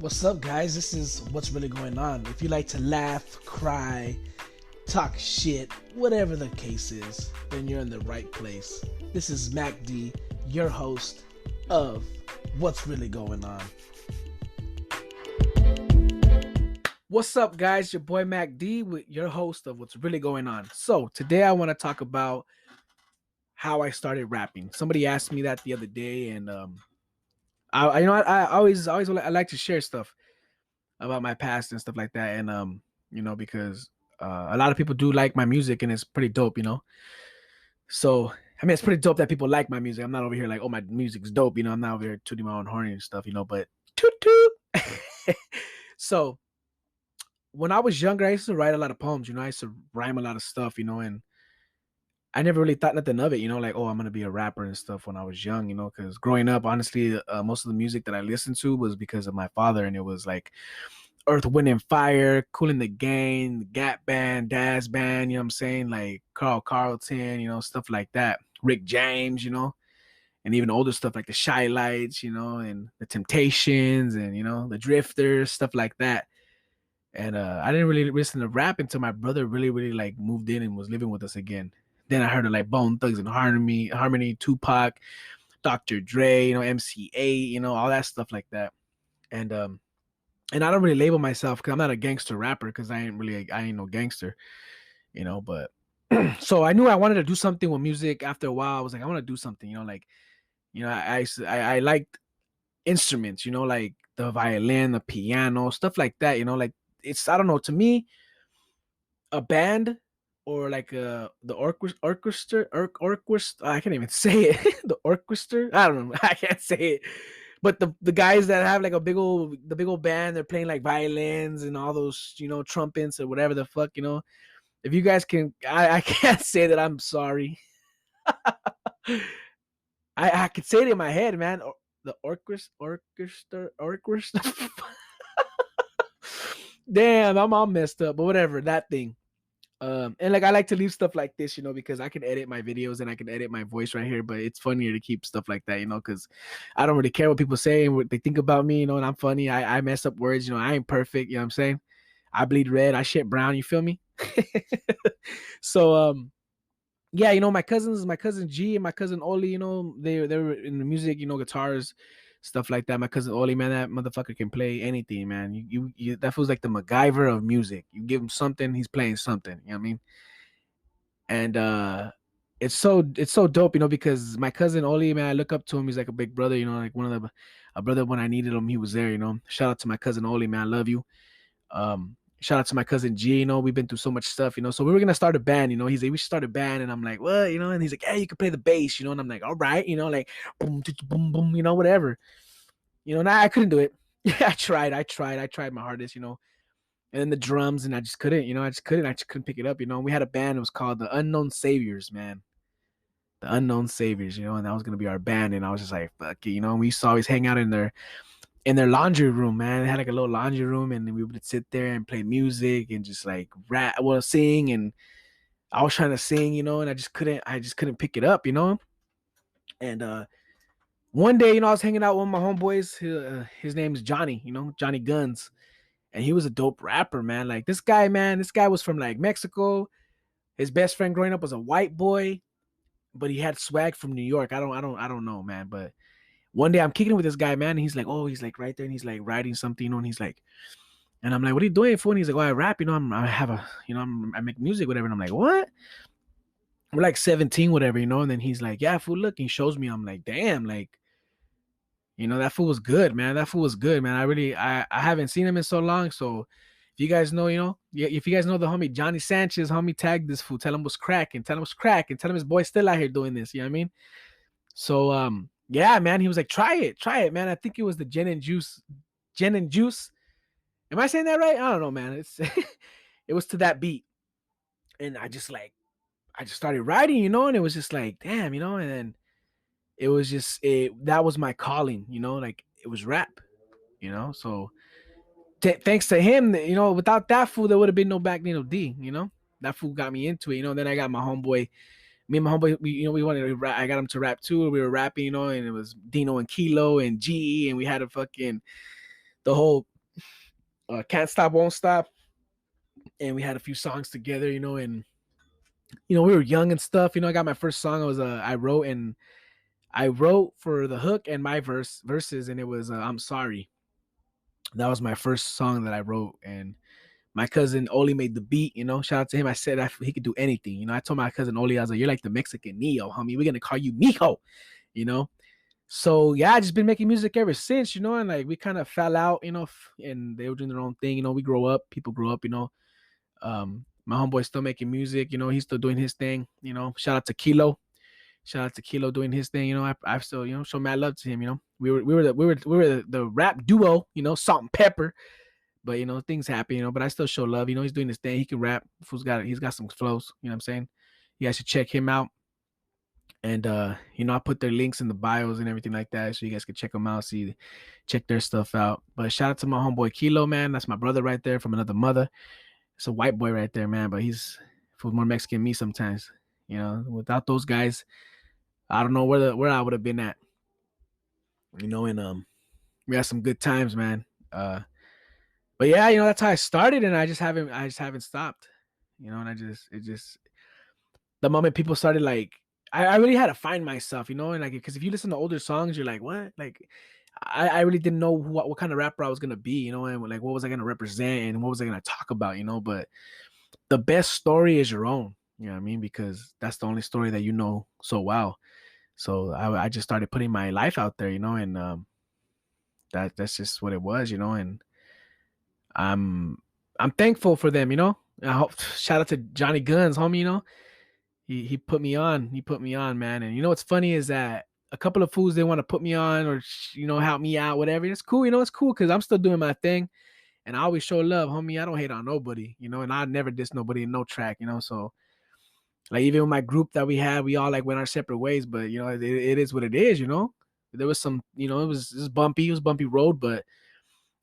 What's up, guys? This is What's Really Going On. If you like to laugh, cry, talk shit, whatever the case is, then you're in the right place. This is Mac D, your host of What's Really Going On. What's up, guys? Your boy Mac D, with your host of What's Really Going On. So today I want to talk about how I started rapping. Somebody asked me that the other day, and I like to share stuff about my past and stuff like that, and because a lot of people do like my music, and it's pretty dope. So I mean, it's pretty dope that people like my music. I'm not over here like, oh, my music's dope. I'm not over here tooting my own horn and stuff. But toot toot. So when I was younger, I used to write a lot of poems. I used to rhyme a lot of stuff. And I never really thought nothing of it. Like, oh, I'm gonna be a rapper and stuff when I was young. Because growing up, honestly, most of the music that I listened to was because of my father, and it was like Earth, Wind, and Fire, Cool in the Gang, the Gap Band, Daz Band, you know what I'm saying? Like Carl Carlton, stuff like that. Rick James, and even older stuff like the Shy Lights, and the Temptations and, the Drifters, stuff like that. And I didn't really listen to rap until my brother really, really like moved in and was living with us again. Then I heard of like Bone Thugs and Harmony, Tupac, Dr. Dre, MCA, all that stuff like that. And I don't really label myself because I'm not a gangster rapper because I ain't no gangster. But so I knew I wanted to do something with music. After a while, I was like, I want to do something, I liked instruments, like the violin, the piano, stuff like that, like I don't know, to me, a band or like the orchestra, I can't even say it. The orchestra, I don't know, I can't say it. But the guys that have like the big old band, they're playing like violins and all those, trumpets or whatever the fuck. If you guys can, I can't say that, I'm sorry. I could say it in my head, man. The orchestra. Damn, I'm all messed up, but whatever, that thing. And like I like to leave stuff like this, because I can edit my videos and I can edit my voice right here, but it's funnier to keep stuff like that, because I don't really care what people say and what they think about me, and I'm funny. I mess up words, I ain't perfect, you know what I'm saying? I bleed red, I shit brown, you feel me? So yeah, my cousin G and my cousin Oli, they were in the music, guitars, stuff like that. My cousin Oli, man, that motherfucker can play anything, man. You that feels like the MacGyver of music. You give him something, he's playing something. You know what I mean? And it's so dope, because my cousin Oli, man, I look up to him. He's like a big brother, like a brother when I needed him, he was there. Shout out to my cousin Oli, man, I love you. Shout out to my cousin G, we've been through so much stuff, so we were gonna start a band, he's like, we should start a band, and I'm like, what, and he's like, hey, you can play the bass, and I'm like, all right, like boom, boom, boom, whatever, now I couldn't do it. Yeah, I tried my hardest, and then the drums, and I just couldn't, I just couldn't pick it up, we had a band, it was called the Unknown Saviors, man. The Unknown Saviors, and that was gonna be our band, and I was just like, fuck it, we used to always hang out in their laundry room, man. They had like a little laundry room, and we would sit there and play music and just like rap, sing. And I was trying to sing, and I just couldn't pick it up. And one day, I was hanging out with my homeboys. His name is Johnny, Johnny Guns, and he was a dope rapper, man. Like this guy, man, this guy was from like Mexico. His best friend growing up was a white boy, but he had swag from New York. I don't know, man. But one day I'm kicking with this guy, man, and he's like, oh, he's like right there, and he's like writing something, and he's like, and I'm like, what are you doing, fool? And he's like, oh, I rap, I have a, I make music, whatever. And I'm like, what? We're like 17, whatever, and then he's like, yeah, fool, look, and he shows me. I'm like, damn, like, that fool was good, man. That fool was good, man. I haven't seen him in so long. So if you guys know, yeah, if you guys know the homie Johnny Sanchez, homie, tag this fool, tell him what's crack, and tell him his boy's still out here doing this. You know what I mean? So yeah, man, he was like, try it, man. I think it was the gin and juice. Am I saying that right? I don't know, man. It's it was to that beat, and I just started writing, and it was just like, damn, and then it was just that was my calling, like it was rap, So thanks to him, without that fool, there would have been no Back Nino D, That fool got me into it, Then I got my homeboy. Me and my homeboy, we wanted to rap. I got him to rap too. We were rapping, and it was Dino and Kilo and G, and we had the whole Can't Stop, Won't Stop. And we had a few songs together, and we were young and stuff. I got my first song. I was I wrote for the hook and my verses, and it was I'm Sorry. That was my first song that I wrote, and my cousin Oli made the beat. Shout out to him. I said he could do anything. I told my cousin Oli, I was like, "You're like the Mexican Neo, homie. We're gonna call you Mijo." You know. So yeah, I just been making music ever since. And like we kind of fell out. And they were doing their own thing. We grow up. People grow up. My homeboy's still making music. He's still doing his thing. Shout out to Kilo. Shout out to Kilo doing his thing. I still show mad love to him. We were the rap duo. Salt and Pepper. But things happen. But I still show love. He's doing his thing. He can rap. He's got some flows. You know what I'm saying? You guys should check him out. And I put their links in the bios and everything like that, so you guys can check them out, check their stuff out. But shout out to my homeboy Kilo, man. That's my brother right there from another mother. It's a white boy right there, man. But he's more Mexican than me sometimes. Without those guys, I don't know where I would have been at. And we had some good times, man. But yeah, that's how I started, and I just haven't stopped. And it just the moment people started like I really had to find myself, and like because if you listen to older songs, you're like, what? Like I really didn't know what kind of rapper I was gonna be, and like what was I gonna represent and what was I gonna talk about, But the best story is your own, you know what I mean? Because that's the only story that you know so well. So I just started putting my life out there, and that's just what it was, and I'm I'm thankful for them, I hope shout out to Johnny Guns, homie, he put me on. He put me on, man. And what's funny is that a couple of fools they want to put me on or help me out, whatever. It's cool, it's cool because I'm still doing my thing, and I always show love, homie. I don't hate on nobody, and I never diss nobody in no track, So like even with my group that we had, we all like went our separate ways, but it is what it is. There was some, it was bumpy, road, but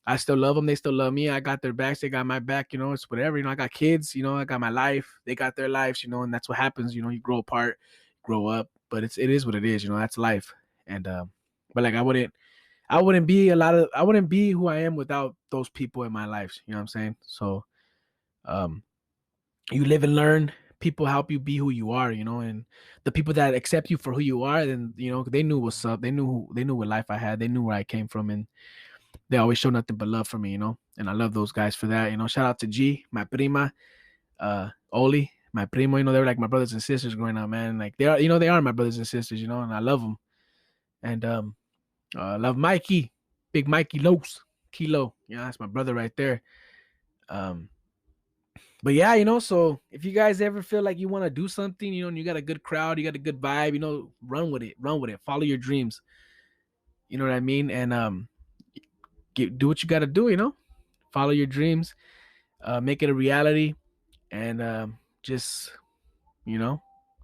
I still love them. They still love me. I got their backs. They got my back. It's whatever. I got kids. I got my life. They got their lives. And that's what happens. You grow apart, grow up. But it is what it is. That's life. And but like I wouldn't be who I am without those people in my life. You know what I'm saying? So, um, you live and learn. People help you be who you are. And the people that accept you for who you are, then they knew what's up. They knew what life I had. They knew where I came from, and they always show nothing but love for me, and I love those guys for that. Shout out to G, my prima, Oli, my primo. They were like my brothers and sisters growing up, man. Like they are my brothers and sisters, and I love them. And I love Mikey, big Mikey Los, Kilo. That's my brother right there. Um, but yeah, so if you guys ever feel like you want to do something, and you got a good crowd, you got a good vibe, run with it, follow your dreams. You know what I mean? And do what you got to do, follow your dreams, make it a reality, and just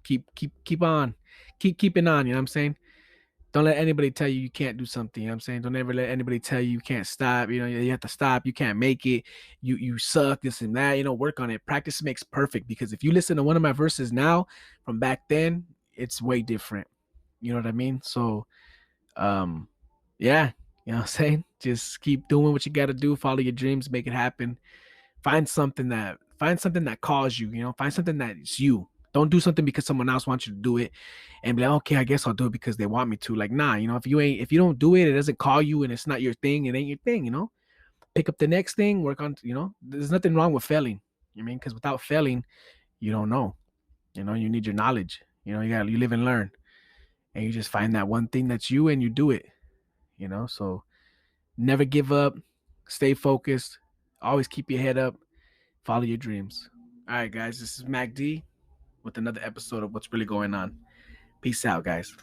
keep on, keeping on. You know what I'm saying? Don't let anybody tell you can't do something. You know what I'm saying? Don't ever let anybody tell you can't stop. You have to stop. You can't make it. You suck, this and that. Work on it. Practice makes perfect. Because if you listen to one of my verses now from back then, it's way different. You know what I mean? So, yeah, you know what I'm saying? Just keep doing what you got to do. Follow your dreams. Make it happen. Find something that calls you. Find something that's you. Don't do something because someone else wants you to do it and be like, okay, I guess I'll do it because they want me to. Like, nah, if you don't do it, it doesn't call you and it's not your thing, it ain't your thing. Pick up the next thing, work on, there's nothing wrong with failing. Because without failing, you don't know. You need your knowledge. You live and learn. And you just find that one thing that's you and you do it. So never give up, stay focused, always keep your head up, follow your dreams. All right, guys, this is Mac D with another episode of What's Really Going On. Peace out, guys.